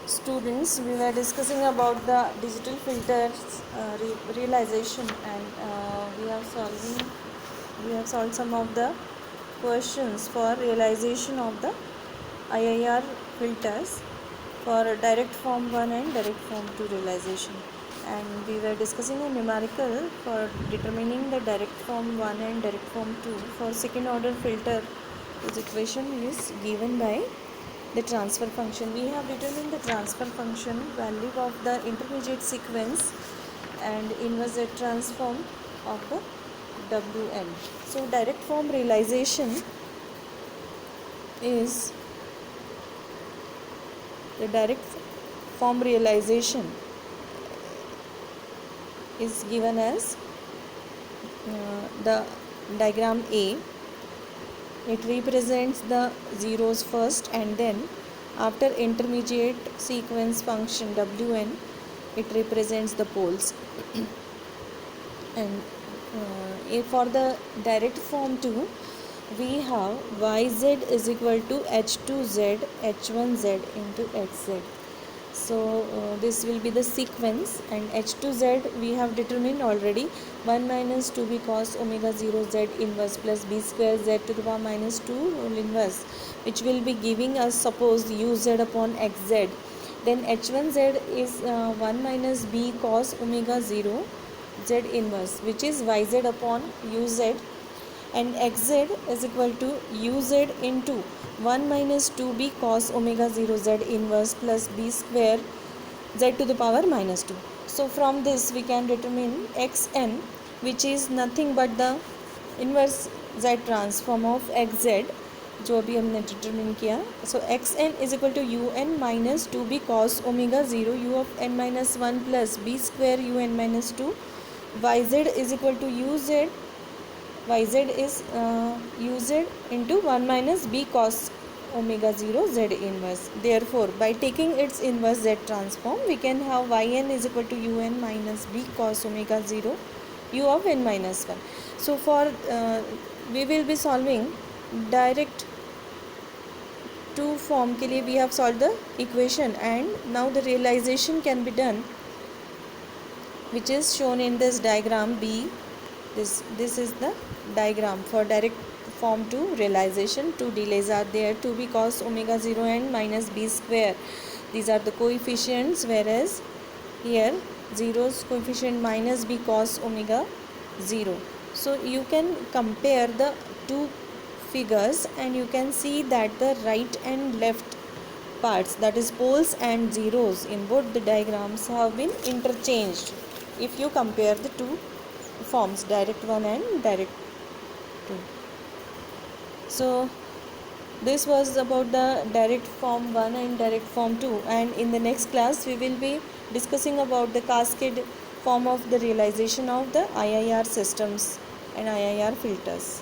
Students, we were discussing about the digital filters realization, and we have solved some of the questions for realization of the IIR filters for direct form 1 and direct form 2 realization. And we were discussing a numerical for determining the direct form 1 and direct form 2 for second order filter, whose equation is given by the transfer function. We have determined the transfer function value of the intermediate sequence and inverse Z transform of the Wn. So direct form realization is the direct form realization is given as the diagram A. It represents the zeros first, and then after intermediate sequence function Wn, it represents the poles. And for the direct form 2, we have yz is equal to h2z h1z into hz. So this will be the sequence, and h2z we have determined already, 1 minus 2b cos omega 0 z inverse plus b square z to the power minus 2 whole inverse, which will be giving us, suppose, uz upon xz. Then h1z is 1 minus b cos omega 0 z inverse, which is yz upon uz, and xz is equal to uz into 1 minus 2b cos omega 0 z inverse plus b square z to the power minus 2. So from this we can determine xn, which is nothing but the inverse z transform of xz, जो अभी हमने determine किया. So x n is equal to u n minus 2b cos omega 0 u of n minus 1 plus b square u n minus 2. yz is equal to uz, yz is uz into 1 minus b cos omega 0 z inverse. Therefore, by taking its inverse z transform, we can have yn is equal to un minus b cos omega 0 u of n minus 1. So for we will be solving direct 2 form के लिए we have solved the equation, and now the realization can be done, which is shown in this diagram B. This is the diagram for direct form 2 realization. 2 delays are there, 2b cos omega 0 and minus b square. These are the coefficients, whereas here 0's coefficient minus b cos omega 0. So you can compare the two figures, and you can see that the right and left parts, that is poles and zeros, in both the diagrams have been interchanged if you compare the two forms, direct 1 and direct 2. So this was about the direct form 1 and direct form 2, and in the next class we will be discussing about the cascade form of the realization of the IIR systems and IIR filters.